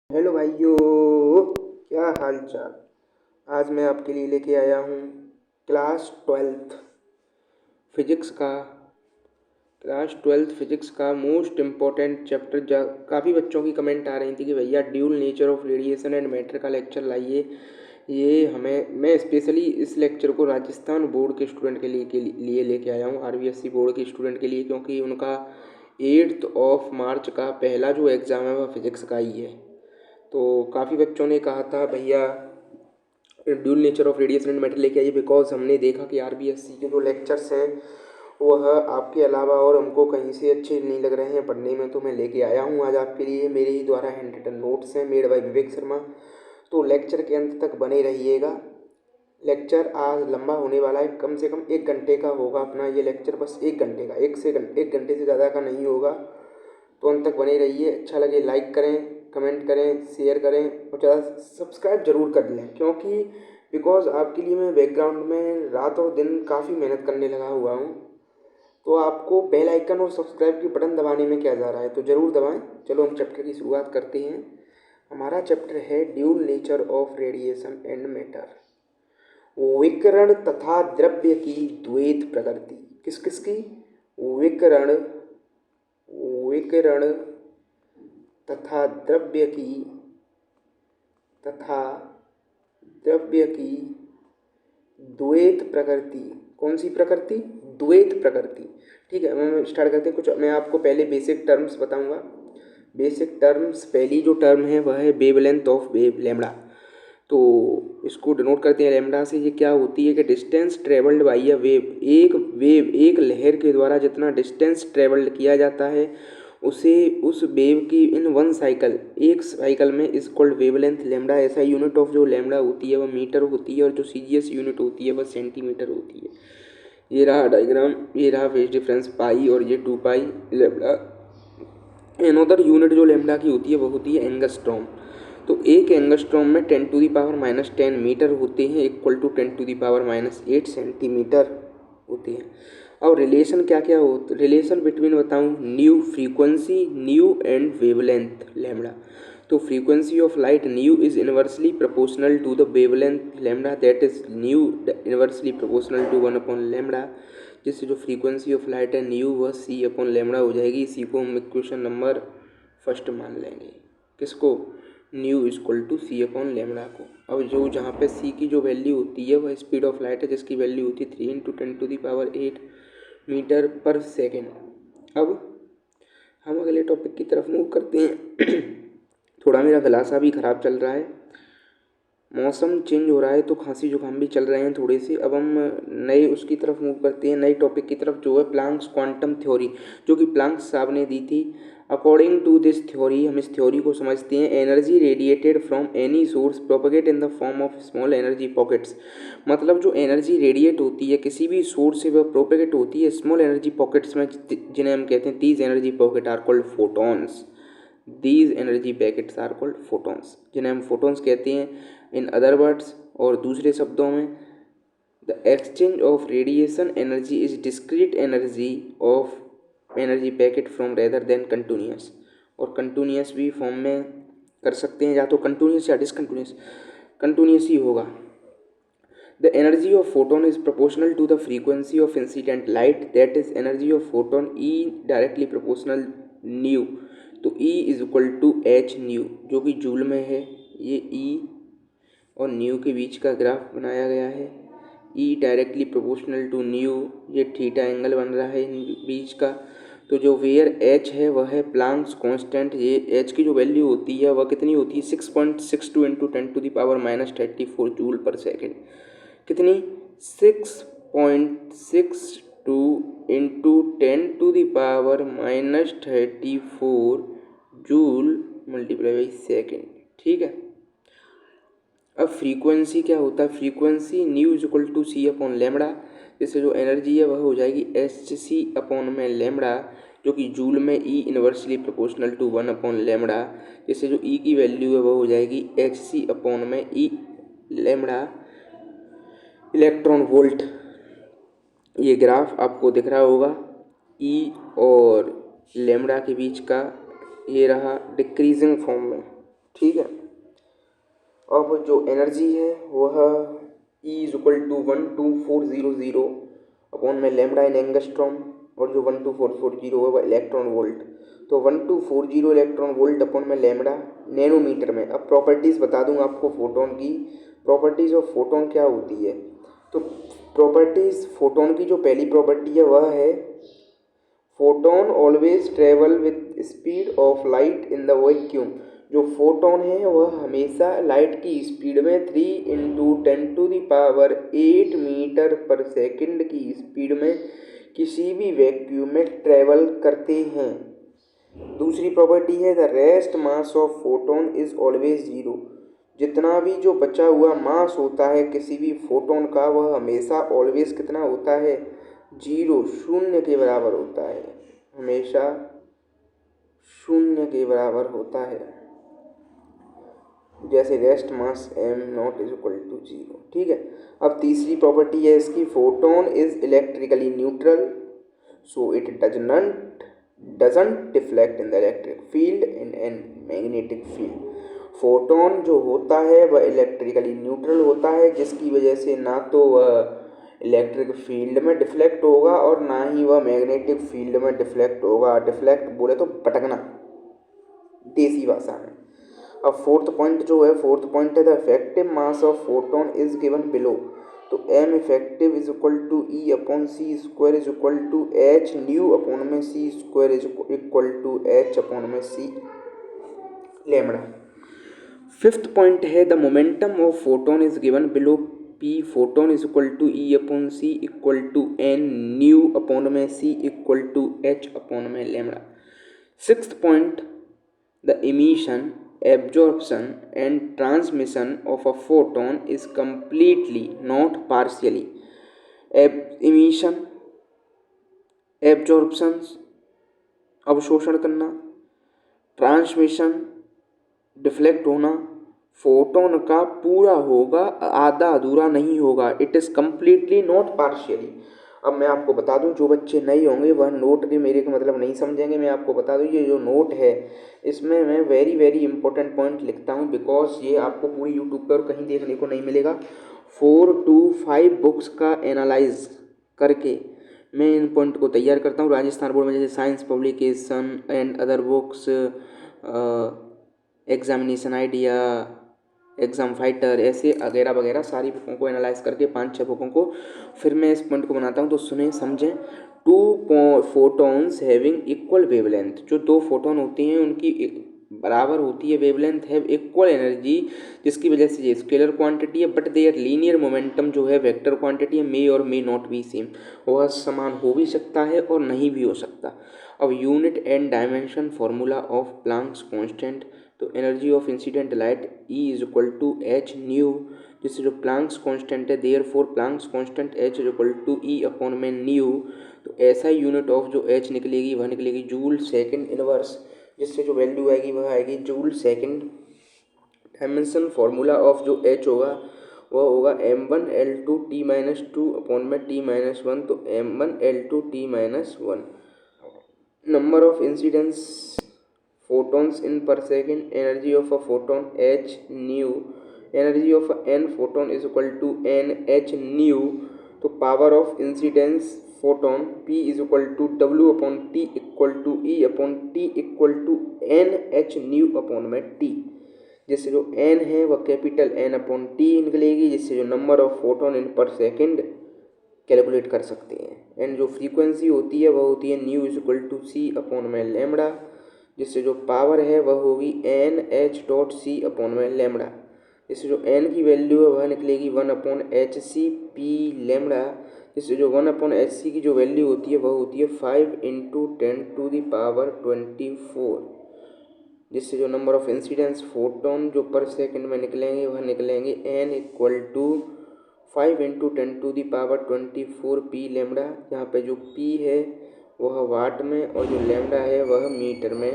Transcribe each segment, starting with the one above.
Hello भाइयों, क्या हाल चाल। आज मैं आपके लिए लेके आया हूँ क्लास ट्वेल्थ फिजिक्स का मोस्ट इम्पोर्टेंट चैप्टर। काफ़ी बच्चों की कमेंट आ रही थी कि भैया dual nature of radiation and matter का लेक्चर लाइए। ये मैं स्पेशली इस लेक्चर को राजस्थान बोर्ड के स्टूडेंट के लिए लेके आया हूँ, आरबीएससी बोर्ड के स्टूडेंट के लिए, क्योंकि उनका 8 मार्च का पहला जो एग्ज़ाम है वह फिजिक्स का ही है। तो काफ़ी बच्चों ने कहा था भैया dual nature of radiation and matter लेके आइए, बिकॉज हमने देखा कि आरबीएससी के जो लेक्चर्स हैं वह आपके अलावा और हमको कहीं से अच्छे नहीं लग रहे हैं पढ़ने में, तो मैं लेके आया हूँ आज आपके लिए। मेरे ही द्वारा हैंड रिटन नोट्स हैं मेड बाय विवेक शर्मा। तो लेक्चर के अंत तक बने रहिएगा। लेक्चर आज लंबा होने वाला है, कम से कम 1 घंटे का होगा अपना ये लेक्चर, बस 1 घंटे का, 1 घंटे से ज़्यादा का नहीं होगा। तो अंत तक बने रहिए। अच्छा लगे लाइक करें, कमेंट करें, शेयर करें और ज़्यादा सब्सक्राइब जरूर कर लें, क्योंकि बिकॉज आपके लिए मैं बैकग्राउंड में रात और दिन काफ़ी मेहनत करने लगा हुआ हूँ। तो आपको बेल आइकन और सब्सक्राइब की बटन दबाने में क्या जा रहा है, तो ज़रूर दबाएं। चलो हम चैप्टर की शुरुआत करते हैं। हमारा चैप्टर है dual nature of radiation and matter, विकिरण तथा द्रव्य की द्वैत प्रकृति। किस किस की? विकिरण विकिरण तथा द्रव्य की द्वैत प्रकृति। कौन सी प्रकृति? द्वैत प्रकृति। ठीक है, हम स्टार्ट करते हैं। कुछ मैं आपको पहले बेसिक टर्म्स बताऊंगा। बेसिक टर्म्स, पहली जो टर्म है वह है वेवलेंथ ऑफ वेव, लैम्डा। तो इसको डिनोट करते हैं लैम्डा से। ये क्या होती है कि distance travelled by a wave, एक लहर के द्वारा जितना डिस्टेंस ट्रेवल्ड किया जाता है उसे उस वेव की इन वन साइकिल, एक साइकिल में इज कॉल्ड वेवलेंथ लैम्डा। ऐसा यूनिट ऑफ जो लैम्डा होती है वह मीटर होती है, और जो सीजीएस यूनिट होती है वह सेंटीमीटर होती है। ये रहा डायग्राम, ये रहा फेज डिफरेंस पाई, और ये 2 पाई लैम्डा। अनदर यूनिट जो लैम्डा की होती है वो होती है एंगस्ट्रॉम। तो एक एंगस्ट्रॉम में 10⁻⁻10 मीटर होते हैं, इक्वल टू 10⁻⁻8 सेंटीमीटर होते हैं। अब रिलेशन क्या क्या हो, रिलेशन बिटवीन बताऊं, nu frequency, nu and wavelength lambda. तो frequency of light nu is inversely proportional to the wavelength lambda, that is nu inversely proportional to 1/लैम्डा। जिससे जो फ्रीक्वेंसी ऑफ लाइट है न्यू वह सी अपॉन लैम्डा हो जाएगी। इसी को हम इक्वेशन नंबर फर्स्ट मान लेंगे। किसको? Nu equal to C upon lambda को। अब जो जहाँ पे सी की जो वैल्यू होती है वह स्पीड ऑफ लाइट है, जिसकी वैल्यू होती है 3 × 10⁸ मीटर पर सेकेंड। अब हम अगले टॉपिक की तरफ मूव करते हैं। थोड़ा मेरा गला सा भी खराब चल रहा है, मौसम चेंज हो रहा है तो खांसी जुकाम भी चल रहे हैं थोड़े से। अब हम नए उसकी तरफ मूव करते हैं, नए टॉपिक की तरफ, जो है प्लांक्स क्वांटम थ्योरी, जो कि प्लांक्स साहब ने दी थी। अकॉर्डिंग टू दिस थ्योरी, हम इस थ्योरी को समझते हैं, energy radiated from any source propagate in the form of small energy pockets. मतलब जो एनर्जी रेडिएट होती है किसी भी सोर्स से वह प्रोपगेट होती है स्मॉल एनर्जी पॉकेट्स में, जिन्हें हम कहते हैं these energy pocket are called photons. These energy packets are called photons, जिन्हें हम फोटॉन्स कहते हैं। इन अदर वर्ड्स, और दूसरे शब्दों में, the exchange of radiation energy is discrete energy of energy packet from rather than continuous. और continuous भी फॉर्म में कर सकते हैं, या तो कंटिन्यूस या डिसकंटिन्यूस, कंटिन्यूस ही होगा। The energy of photon is proportional to the frequency of incident light, that is energy of photon E directly proportional nu. तो E is equal to H nu, जो कि जूल में है। ये ई और न्यू के बीच का ग्राफ बनाया गया है। E directly proportional to nu, ये थीटा एंगल बन रहा है इन बीच का। तो जो वेयर एच है वह है प्लांक्स कांस्टेंट। ये एच की जो वैल्यू होती है वह कितनी होती है? 6.62 × 10⁻34 जूल पर सेकेंड। कितनी? 6.62 × 10⁻34 जूल मल्टीप्लाई बाई सेकेंड। ठीक है। अब फ्रीक्वेंसी क्या होता है? Frequency nu is equal to C upon lambda, जिससे जो एनर्जी है वह हो जाएगी एच सी अपॉन में लैम्डा, जो कि जूल में ई इनवर्सली प्रोपोर्शनल टू 1/लैम्डा, जिससे जो ई की वैल्यू है वह हो जाएगी एच सी अपॉन में ई लैम्डा इलेक्ट्रॉन वोल्ट। ये ग्राफ आपको दिख रहा होगा, ई और लैम्डा के बीच का, ये रहा डिक्रीजिंग फॉर्म में। ठीक है। अब जो एनर्जी है वह E = 12400 अपॉन में लैम्डा इन एंगस्ट्रॉम, और जो 12440 है वह इलेक्ट्रॉन वोल्ट, तो 1240 इलेक्ट्रॉन वोल्ट अपॉन में लैम्डा नैनोमीटर में। अब प्रॉपर्टीज़ बता दूं आपको फोटोन की। प्रॉपर्टीज़ ऑफ फोटोन क्या होती है, तो प्रॉपर्टीज़ फोटोन की जो पहली प्रॉपर्टी है वह है photon always travel with speed of light in the vacuum. जो फोटोन है वह हमेशा लाइट की स्पीड में 3 × 10⁸ मीटर पर सेकंड की स्पीड में किसी भी वैक्यूम में ट्रेवल करते हैं। दूसरी प्रॉपर्टी है the rest mass of photon is always zero. जितना भी जो बचा हुआ मास होता है किसी भी फोटोन का वह हमेशा ऑलवेज कितना होता है, जीरो, शून्य के बराबर होता है, हमेशा शून्य के बराबर होता है। जैसे रेस्ट मास m0 = 0। ठीक है। अब तीसरी प्रॉपर्टी है इसकी, photon is electrically neutral so it doesn't deflect in the electric field in an magnetic field. Photon जो होता है वह इलेक्ट्रिकली न्यूट्रल होता है, जिसकी वजह से ना तो वह इलेक्ट्रिक फील्ड में डिफ्लेक्ट होगा और ना ही वह मैग्नेटिक फील्ड में डिफ्लेक्ट होगा। डिफ्लेक्ट बोले तो भटकना देसी भाषा में। अब फोर्थ पॉइंट जो है, फोर्थ पॉइंट है the effective mass of photon is given below. तो m effective = E/c² h new upon में c² h अपॉन में c लैम्डा। फिफ्थ पॉइंट है the momentum of photon is given below p photon = E/c n new upon में c h upon में lambda. Sixth point the emission, absorption and transmission of a photon is completely not partially। emission, absorption अवशोषण करना, transmission deflect होना, photon का पूरा होगा, आधा अधूरा नहीं होगा। It is completely not partially. अब मैं आपको बता दूं, जो बच्चे नहीं होंगे वह नोट के मेरे का मतलब नहीं समझेंगे। मैं आपको बता दूं ये जो नोट है इसमें मैं वेरी वेरी इंपॉर्टेंट पॉइंट लिखता हूं, बिकॉज ये आपको पूरी यूट्यूब पर कहीं देखने को नहीं मिलेगा। 4 to 5 बुक्स का एनालाइज करके मैं इन पॉइंट को तैयार करता हूँ। राजस्थान बोर्ड में जैसे science publication and other books, examination idea, exam fighter, ऐसे वगैरह वगैरह सारी बुकों को एनालाइज करके 5-6 बुकों को फिर मैं इस पॉइंट को बनाता हूँ। तो सुने समझें। 2 फोटोन्स हैविंग इक्वल वेवलेंथ, जो 2 फोटोन होती हैं उनकी बराबर होती है वेवलेंथ, हैव इक्वल एनर्जी, जिसकी वजह से ये स्केलर क्वांटिटी है, बट देयर लीनियर मोमेंटम जो है वेक्टर क्वांटिटी है, मे और मे नॉट बी सेम, वह समान हो भी सकता है और नहीं भी हो सकता। अब unit and dimension formula of Planck's constant, तो energy of incident light E = h nu, जिससे जो प्लांक्स कांस्टेंट है therefore Planck's constant h = E upon में न्यू। तो ऐसा यूनिट ऑफ जो h निकलेगी वह निकलेगी जूल सेकंड इनवर्स, जिससे जो वैल्यू आएगी वह आएगी joule second. Dimension formula of जो h होगा वह होगा m1L2T-2 अपॉन में T-1, तो m1L2T-1। Number of incidence photons in per second, energy of a photon h nu, energy of n photon is equal to n h nu। तो power of incidence photon P = W upon T = E upon T = n h new upon में T, जिससे जो n है वह capital N upon T निकलेगी, जिससे जो number of photon in पर सेकेंड कैलकुलेट कर सकते हैं। एंड जो फ्रीक्वेंसी होती है वह होती है न्यू = c अपॉन में लैम्डा, जिससे जो पावर है वह होगी NH.c अपॉन में लैम्डा, जिससे जो n की वैल्यू है वह निकलेगी 1/hc p लैम्डा, जिससे जो 1/hc की जो वैल्यू होती है वह होती है 5 × 10⁻24, जिससे जो नंबर ऑफ इंसिडेंस फोटोन जो पर सेकंड में निकलेंगे वह निकलेंगे n = 5 × 10⁻24 p लैम्डा, जहाँ पे जो p है वह वाट में और जो लैम्डा है वह मीटर में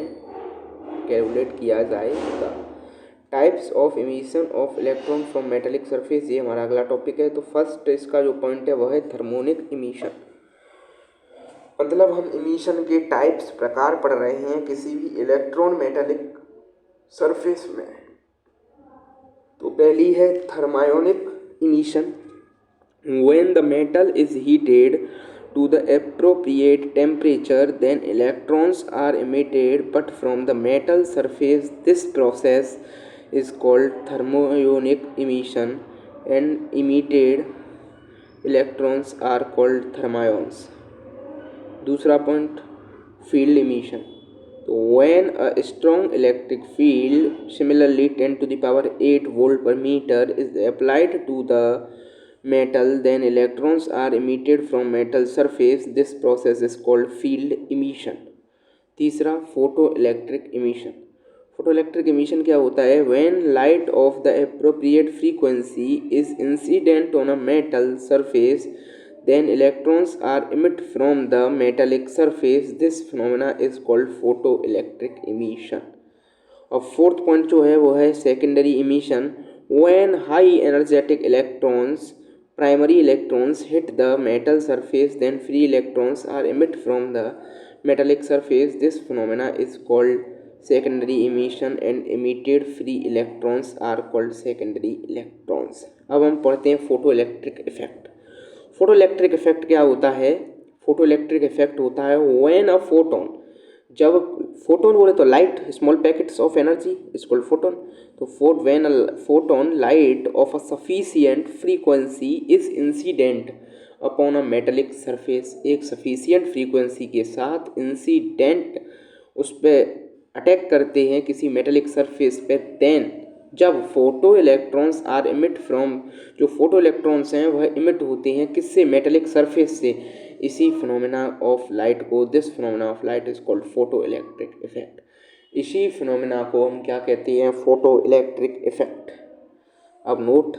कैलकुलेट किया जाएगा। Types of emission of electron from metallic surface, ये हमारा अगला टॉपिक है। तो फर्स्ट इसका जो पॉइंट है वह है थर्मोनिक इमिशन, मतलब हम इमिशन के टाइप्स प्रकार पढ़ रहे हैं किसी भी इलेक्ट्रॉन मेटेलिक सरफेस में। पहली है thermionic emission. When the metal is heated to the appropriate temperature, then electrons are emitted, but from the metal surface. This process is called thermionic emission, and emitted electrons are called thermions. दूसरा point, field emission. तो when a strong electric field, similarly 10 to the power 8 volt per meter, is applied to the metal, then electrons are emitted from metal surface. This process is called field emission. तीसरा, photo electric emission. Photo electric emission क्या होता है? When light of the appropriate frequency is incident on a metal surface, then electrons are emitted from the metallic surface. This phenomena is called photoelectric emission. और fourth point जो है वो है secondary emission. When high energetic electrons, primary electrons hit the metal surface, then free electrons are emitted from the metallic surface. This phenomena is called secondary emission, and emitted free electrons are called secondary electrons. अब हम पढ़ते हैं photo electric effect. Photo electric effect क्या होता है? Photo electric effect होता है when a photon, जब फोटोन बोले तो light, small packets of energy is called photon. तो when a photon light of a sufficient frequency is incident upon a metallic surface, एक सफिशिएंट फ्रीक्वेंसी के साथ incident उस पर अटैक करते हैं किसी मेटेलिक सरफेस पे, देन जब photo electrons are emit from, जो फोटो इलेक्ट्रॉन्स हैं वह इमिट होते हैं किससे? मेटेलिक सरफेस से। इसी फिनोमेना ऑफ लाइट को, this phenomena of light is called photo electric effect. इसी फिनोमेना को हम क्या कहते हैं? Photo electric effect. अब note,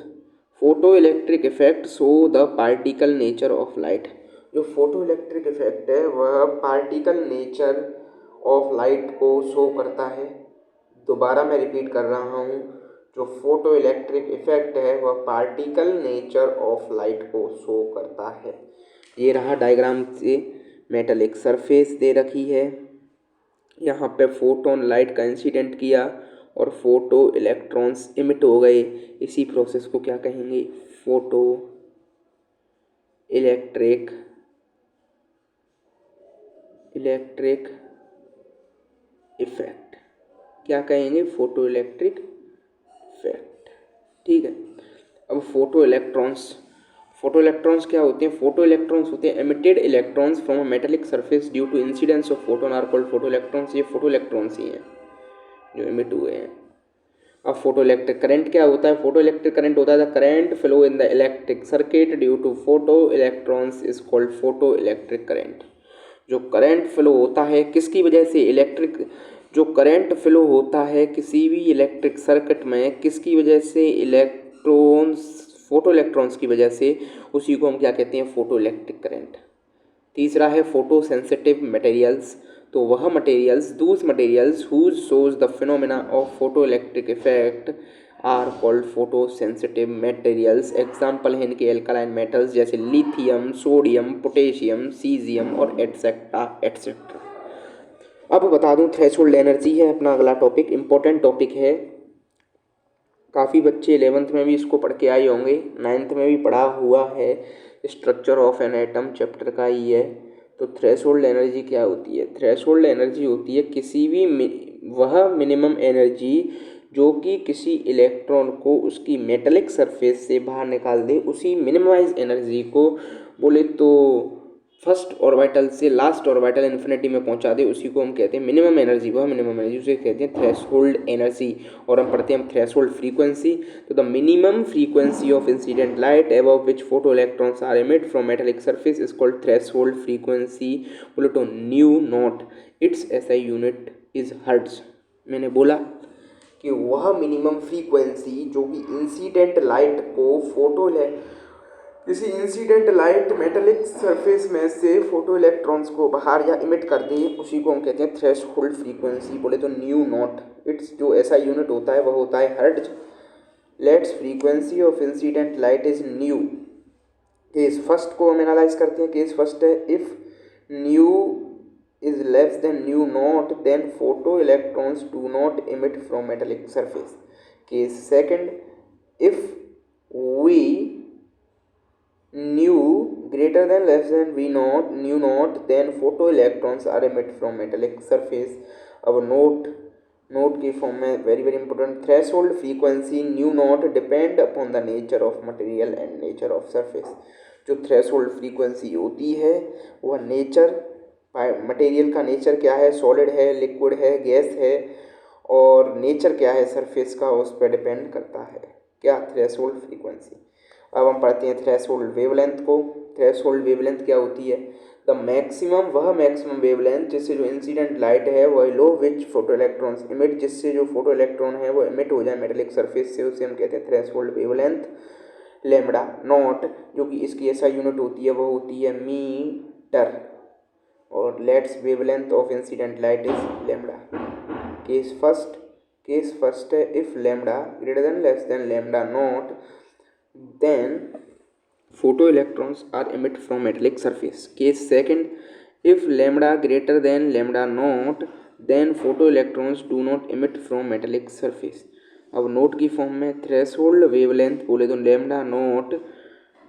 photo electric effect show the particle nature of light. जो फोटो इलेक्ट्रिक इफेक्ट है वह पार्टिकल नेचर ऑफ लाइट को शो करता है। दोबारा मैं रिपीट कर रहा हूँ, जो फोटो इलेक्ट्रिक इफेक्ट है वह पार्टिकल नेचर ऑफ लाइट को शो करता है। ये रहा डायग्राम से, मेटेलिक सरफेस दे रखी है, यहाँ पे फोटोन लाइट का इंसिडेंट किया और फोटो इलेक्ट्रॉन्स इमिट हो गए। इसी प्रोसेस को क्या कहेंगे? Photo electric effect. क्या कहेंगे? Photo electric effect. ठीक है। अब फोटो इलेक्ट्रॉन्स क्या होते हैं? फोटो इलेक्ट्रॉन्स होते हैं emitted electrons from a metallic surface due to incidence of photon are called photo electrons. ये फोटो इलेक्ट्रॉन्स ही हैं जो इमिट हुए हैं। अब फोटो इलेक्ट्रिक करंट क्या होता है? फोटो इलेक्ट्रिक करंट होता है the current flow in the electric circuit due to photo electrons is called photo electric current. जो करंट फ्लो होता है किसकी वजह से? इलेक्ट्रिक, जो करंट फ्लो होता है किसी भी इलेक्ट्रिक सर्किट में किसकी वजह से? इलेक्ट्रॉन्स, फोटो इलेक्ट्रॉन्स की वजह से, उसी को हम क्या कहते हैं? Photo electric current. तीसरा है फोटो सेंसिटिव मटेरियल्स। तो वह materials, those materials whose shows the phenomena of photo electric effect are called photo sensitive materials. Example है इनके एल्कालाइन मेटल्स जैसे लिथियम, सोडियम, पोटेशियम, सीजियम और एटसेट्रा एटसेट्रा। अब बता दूं, थ्रेशोल्ड एनर्जी है अपना अगला टॉपिक, इम्पोर्टेंट टॉपिक है। काफ़ी बच्चे 11th में भी इसको पढ़ के आए होंगे, 9th में भी पढ़ा हुआ है, structure of an atom chapter का ही है। तो थ्रेशोल्ड एनर्जी क्या होती है? थ्रेशोल्ड एनर्जी होती है किसी भी वह मिनिमम एनर्जी जो कि किसी इलेक्ट्रॉन को उसकी मेटेलिक सरफेस से बाहर निकाल दे, उसी मिनिमाइज एनर्जी को बोले तो फर्स्ट ऑर्बिटल से लास्ट ऑर्बिटल इन्फिनिटी में पहुंचा दे, उसी को हम कहते हैं मिनिमम एनर्जी। वह मिनिमम एनर्जी उसे कहते हैं थ्रेशोल्ड एनर्जी। और हम पढ़ते हैं थ्रेशोल्ड फ्रीक्वेंसी। तो the minimum frequency of incident light above which photo electrons are emit from metallic surface is called threshold frequency. बोले तो nu naught, its SI unit is hertz. मैंने बोला कि वह मिनिमम फ्रीक्वेंसी जो कि इंसिडेंट लाइट को किसी इंसिडेंट लाइट मेटेलिक सरफेस में से फोटो इलेक्ट्रॉन्स को बाहर या इमिट कर दे, उसी को हम कहते हैं थ्रेशोल्ड फ्रीक्वेंसी। बोले तो न्यू नॉट, इट्स जो ऐसा यूनिट होता है वह होता है hertz. Let's frequency of incident light is new. Case first को हम एनालाइज करते हैं। केस फर्स्ट है, if new is less than nu naught, then photoelectrons do not emit from metallic surface. Case second, if we nu greater than less than v naught nu naught, then photoelectrons are emitted from metallic surface. अब note की form में very very important, threshold frequency new not depend upon the nature of material and nature of surface. जो threshold frequency होती है वह nature, material का nature क्या है, सॉलिड है, लिक्विड है, गैस है, और नेचर क्या है सरफेस का, उस पर डिपेंड करता है क्या, थ्रेशोल्ड फ्रीक्वेंसी। अब हम पढ़ते हैं थ्रेशोल्ड वेवलेंथ को। थ्रेशोल्ड वेवलेंथ क्या होती है, द मैक्सिमम, वह मैक्सिमम वेवलेंथ जिससे जो इंसिडेंट लाइट है वह लो विच फोटो इलेक्ट्रॉन्स इमिट, जिससे जो फोटो इलेक्ट्रॉन है वो इमिट हो जाए मेटेलिक सरफेस से, उसे हम कहते हैं थ्रेशोल्ड वेवलेंथ। लैम्बडा नॉट, जो कि इसकी ऐसा यूनिट होती है वो होती है मीटर, और let's wavelength of incident light is lambda. Case first है if lambda greater than less than lambda naught, then photoelectrons are emitted from metallic surface. Case second, if lambda greater than lambda naught, then photoelectrons do not emit from metallic surface. अब note की form में threshold wavelength बोले तो lambda naught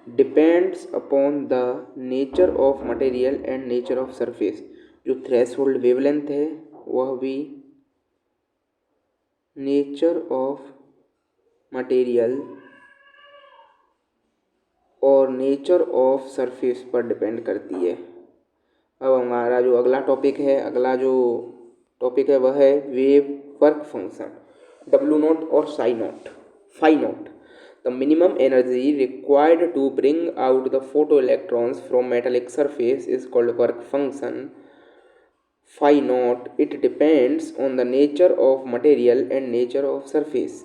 depends upon the nature of material and nature of surface. जो threshold wavelength है वह भी nature of material और नेचर ऑफ सरफेस पर डिपेंड करती है। अब हमारा जो अगला टॉपिक है वह है wave work function, W naught और phi naught. The minimum energy required to bring out the photo electrons from metallic surface is called work function phi naught. It depends on the nature of material and nature of surface.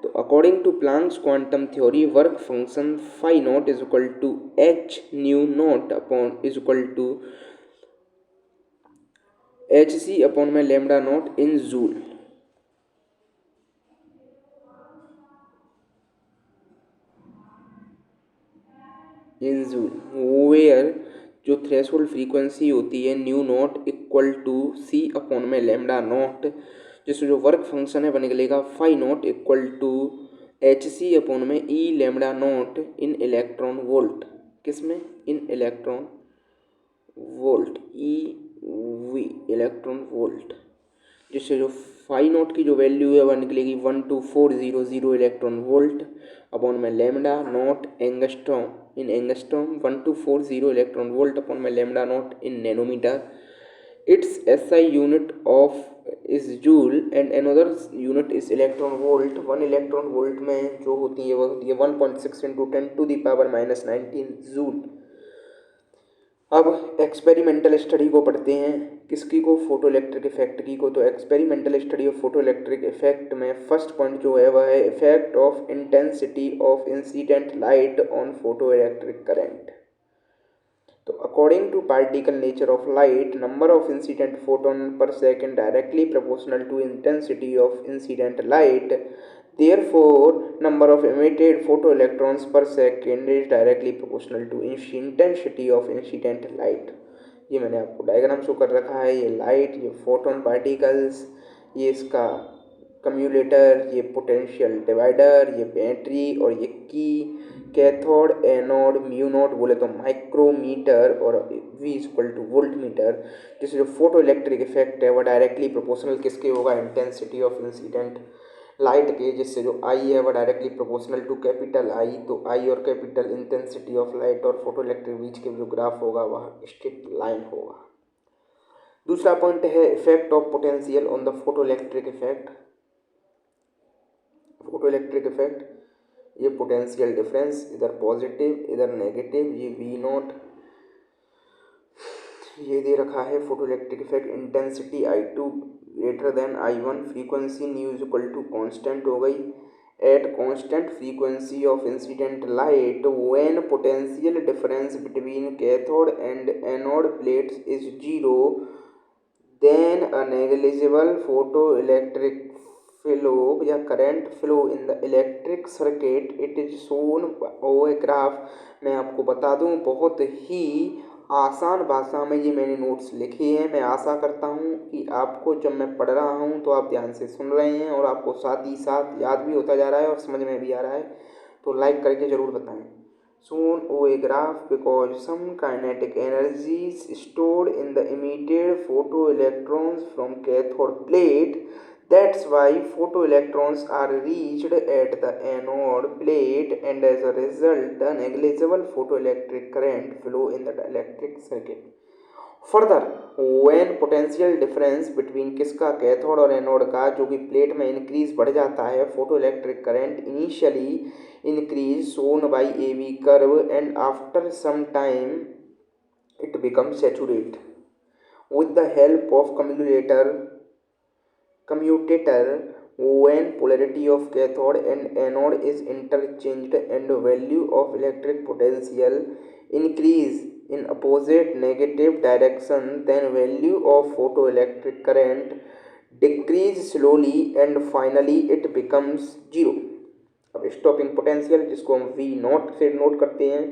तो according to Planck's quantum theory, work function phi naught is equal to H nu naught upon is equal to H C upon में lambda naught in joule. Where जो threshold frequency होती है nu naught equal to C upon में lambda naught, जिसमें जो work function है बन निकलेगा phi naught equal to H C upon में E lambda naught in electron volt. किसमें, in electron volt, E V electron volt, जिससे जो फाई नॉट की जो वैल्यू है वह निकलेगी 12400 इलेक्ट्रॉन वोल्ट अपॉन में lambda naught angstrom in angstrom, 1240 electron volt upon में lambda naught in nanometre. It's SI unit of is joule and another unit is electron volt. 1 electron volt में जो होती है वह होती है 1.6 इंटू 10⁻⁻⁹ जूल। अब एक्सपेरिमेंटल स्टडी को पढ़ते हैं, किसकी को, फोटो इलेक्ट्रिक इफेक्ट की को। तो experimental study of photo electric effect में फर्स्ट पॉइंट जो है वह है effect of intensity of incident light on photo electric current. तो according to particle nature of light, number of incident photon per second directly proportional to intensity of incident light, therefore number of emitted photoelectrons per second is directly proportional to intensity of incident light। ये मैंने आपको diagram show कर रखा है, ये light, ये photon particles, ये इसका कम्यूलेटर, ये पोटेंशियल डिवाइडर, ये बैटरी, और ये की, कैथोड, एनोड, म्यू नोट बोले तो माइक्रोमीटर, और V equal to volt metre. जिससे जो फोटो इलेक्ट्रिक इफेक्ट है वह डायरेक्टली प्रोपोर्शनल किसके होगा, इंटेंसिटी ऑफ इंसिडेंट लाइट के, जिससे जो आई है वह directly proportional to capital I. तो आई और कैपिटल इंटेंसिटी ऑफ लाइट और फोटो इलेक्ट्रिक बीच के जो ग्राफ होगा वह स्ट्रिक्ट लाइन होगा। दूसरा पॉइंट है effect of potential on the photo electric effect. Photo electric effect, ये पोटेंशियल डिफरेंस, इधर पॉजिटिव इधर नेगेटिव, ये वी नॉट, ये दे रखा है photo electric effect intensity I2 greater than I1, frequency nu is equal to constant हो गई at constant frequency of incident light when potential difference between cathode and anode plates is zero, then a negligible photo electric flow या current flow in the electric circuit. It is shown ओ graph. मैं आपको बता दूं बहुत ही आसान भाषा में ये मैंने नोट्स लिखे हैं। मैं आशा करता हूँ कि आपको जब मैं पढ़ रहा हूँ तो आप ध्यान से सुन रहे हैं और आपको साथ ही साथ याद भी होता जा रहा है और समझ में भी आ रहा है। तो लाइक करके ज़रूर बताएं। Shown on a graph because some kinetic energy is stored in the emitted photoelectrons from cathode plate. That's why photoelectrons are reached at the anode plate and as a result a negligible photoelectric current flow in the electric circuit. Further when potential difference between किसका cathode और anode का जो कि plate में increase बढ़ जाता है photo electric current initially increase shown by a V curve and after some time it become saturate with the help of commutator when polarity of cathode and anode is interchanged and value of electric potential increase in opposite negative direction then value of photoelectric current decrease slowly and finally it becomes zero। अब stopping potential जिसको हम we not से note करते हैं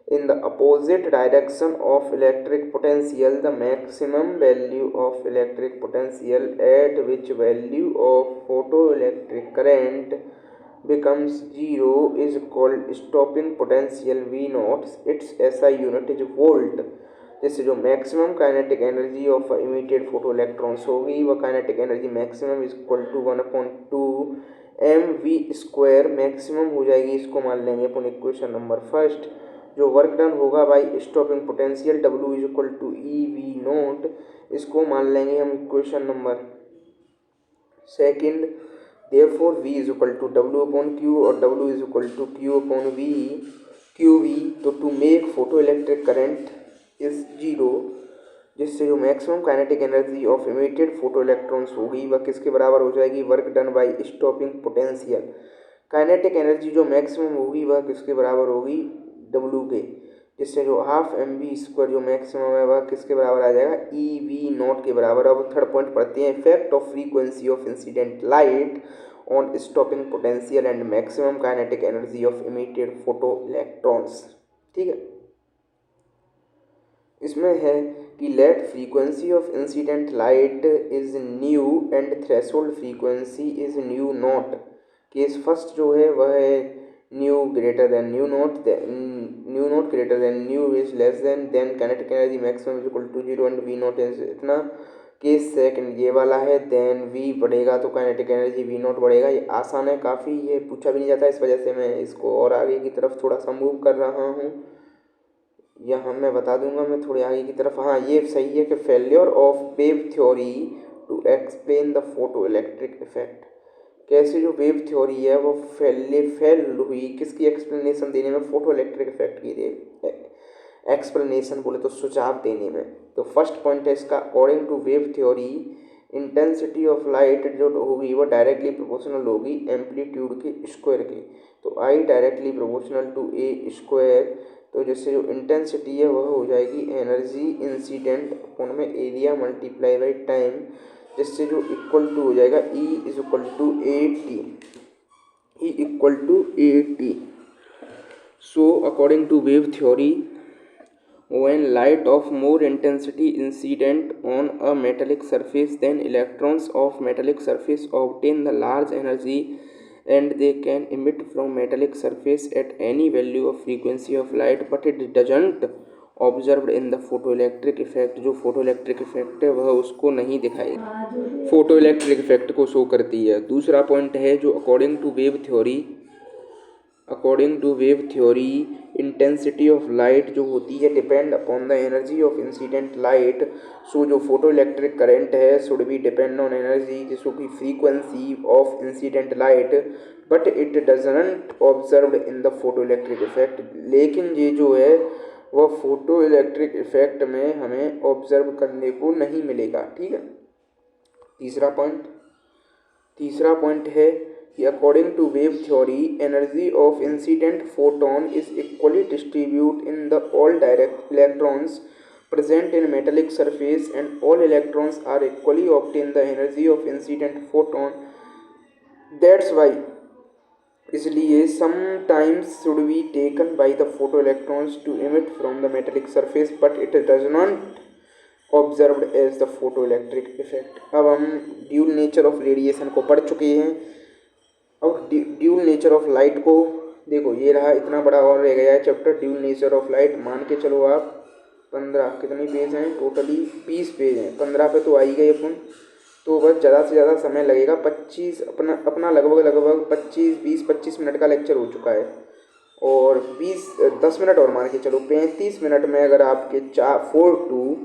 in the opposite direction of electric potential the maximum value of electric potential at which value of photoelectric current becomes zero is called stopping potential V naught। its SI unit is volt। जिससे जो maximum kinetic energy of emitted photo electrons होगी वह kinetic energy maximum is equal to 1/2 mv² maximum हो जाएगी। इसको मान लेंगे अपन इक्वेशन नंबर फर्स्ट। जो वर्क डन होगा by stopping potential W is equal to e V naught, इसको मान लेंगे हम equation number second. Therefore V is equal to W/Q और W is equal to Q/V QV। तो to make photo electric current is zero, जिससे जो maximum kinetic energy of emitted photo electrons होगी वह किसके बराबर हो जाएगी, work done by stopping potential. Kinetic energy जो मैक्सिमम होगी वह किसके बराबर होगी, W के, जिससे जो ½ mv² जो मैक्सिमम है वह किसके बराबर आ जाएगा, ई वी नॉट के बराबर। अब थर्ड पॉइंट पढ़ते हैं, effect of frequency of incident light on stopping potential and maximum kinetic energy of emitted photo electrons. ठीक है, इसमें है कि let frequency of incident light is nu and threshold frequency is nu naught. Case first जो है वह है nu greater than nu naught greater than nu is less than kinetic energy maximum is equal to zero and V naught is इतना। Case second ये वाला है, then we बढ़ेगा तो काइनेटिक एनर्जी वी नॉट बढ़ेगा। ये आसान है काफ़ी, ये पूछा भी नहीं जाता, इस वजह से मैं इसको और आगे की तरफ थोड़ा सा मूव कर रहा हूँ। यहाँ मैं बता दूंगा मैं थोड़ी आगे की तरफ। हाँ, ये सही है कि failure of wave theory to explain the photo electric effect. कैसे जो वेव थ्योरी है वो फेल हुई किसकी एक्सप्लेनेशन देने में, फोटो इलेक्ट्रिक इफेक्ट की एक्सप्लेनेशन बोले तो सुझाव देने में। तो फर्स्ट पॉइंट है इसका, according to wave theory intensity of light जो होगी वो डायरेक्टली प्रोपोर्शनल होगी एम्पलीट्यूड के स्क्वायर के। तो I directly proportional to A square. तो जिससे जो इंटेंसिटी है वह हो जाएगी एनर्जी इंसिडेंट अपॉन में एरिया मल्टीप्लाई बाई टाइम, जिससे जो इक्वल टू हो जाएगा E is equal to A T. So according to wave theory when light of more intensity incident on a metallic surface then electrons of metallic surface obtain the large energy and they can emit from metallic surface at any value of frequency of light but it doesn't observed in the photoelectric effect। जो photoelectric effect है वह उसको नहीं दिखाएगी, photoelectric effect को show करती है। दूसरा पॉइंट है जो according to wave theory intensity of light जो होती है depend upon the energy of incident light. So जो फोटो इलेक्ट्रिक करंट है should be depend on energy जिसको की frequency of incident light but it doesn't observe in the photo electric effect. लेकिन ये जो है वह फोटो इलेक्ट्रिक इफेक्ट में हमें ऑब्जर्व करने को नहीं मिलेगा। ठीक है, तीसरा पॉइंट है कि according to wave theory energy of incident photon is equally distribute in the all direct electrons present in metallic surface and all electrons are equally obtain the energy of incident photon। That's why इसलिए sometimes should be taken by the photoelectrons to emit from the metallic surface but it does not observed as the photoelectric effect। अब हम dual nature of radiation को पढ़ चुके हैं। अब dual nature of light को देखो, ये रहा, इतना बड़ा और रह गया है chapter dual nature of light. मान के चलो आप 15 कितने पेज हैं टोटली, 20 पेज हैं, 15 पे तो आ ही गए अपन, तो बस ज़्यादा से ज़्यादा समय लगेगा 25, अपना लगभग 25 मिनट का लेक्चर हो चुका है। और 10 मिनट और मान के चलो, 35 मिनट में अगर आपके 4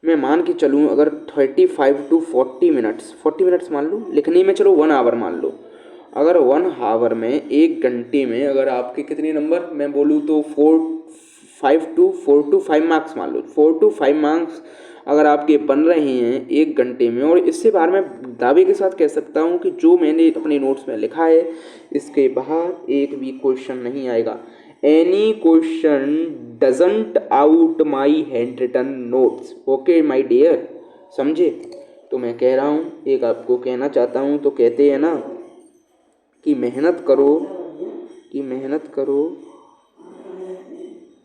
मैं मान के चलूँ अगर 35 to 40 मिनट्स मान लो, लिखने में चलो 1 आवर मान लो। अगर 1 आवर में 1 घंटे में अगर आपके कितने नंबर मैं बोलूँ तो 4 to 5 मार्क्स मान लो, 4 to 5 मार्क्स अगर आपके बन रहे हैं 1 घंटे में। और इससे बाहर मैं दावे के साथ कह सकता हूँ कि जो मैंने अपने नोट्स में लिखा है इसके बाहर एक भी क्वेश्चन नहीं आएगा। Any question doesn't out my hand written notes, okay my dear, समझे? तो मैं कह रहा हूँ, एक आपको कहना चाहता हूँ, तो कहते हैं ना कि मेहनत करो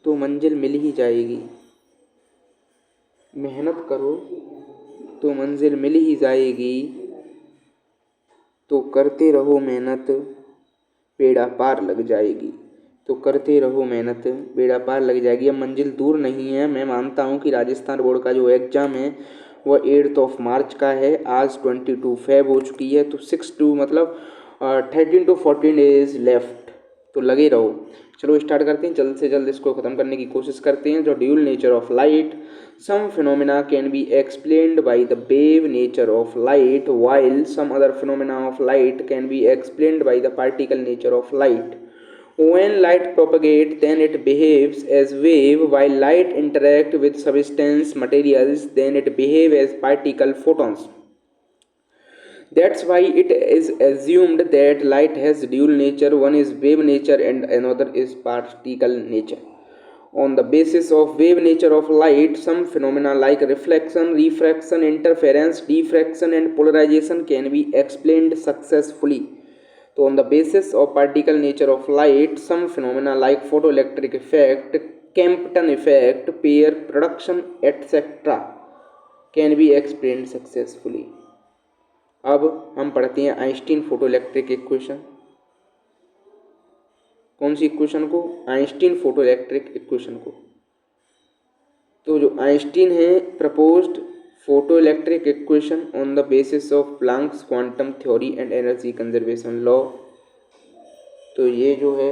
तो मंजिल मिल ही जाएगी, मेहनत करो तो मंजिल मिल ही जाएगी, तो करते रहो मेहनत बेड़ा पार लग जाएगी, तो करते रहो मेहनत बेड़ा पार लग जाएगी। अब मंजिल दूर नहीं है। मैं मानता हूँ कि राजस्थान बोर्ड का जो एग्ज़ाम है वह 8 मार्च का है, आज 22 फेब हो चुकी है, तो 6 to मतलब 13 to 14 डेज लेफ्ट, तो लगे रहो। चलो स्टार्ट करते हैं, जल्द से जल्द इसको ख़त्म करने की कोशिश करते हैं। जो dual nature of light, some phenomena can be explained by the wave nature of light while some other phenomena of light can be explained by the particle nature of light. When light propagates, then it behaves as wave, while light interact with substance materials, then it behaves as particle photons. That's why it is assumed that light has dual nature, one is wave nature and another is particle nature. On the basis of wave nature of light, some phenomena like reflection, refraction, interference, diffraction and polarization can be explained successfully. So on the basis of particle nature of light, some phenomena like photoelectric effect, Kempton effect, pair production, etc. can be explained successfully. अब हम पढ़ते हैं Einstein photoelectric equation. कौन सी equation को? Einstein photoelectric equation को। तो जो Einstein है proposed photoelectric equation on the basis of Planck's quantum theory and energy conservation law। तो ये जो है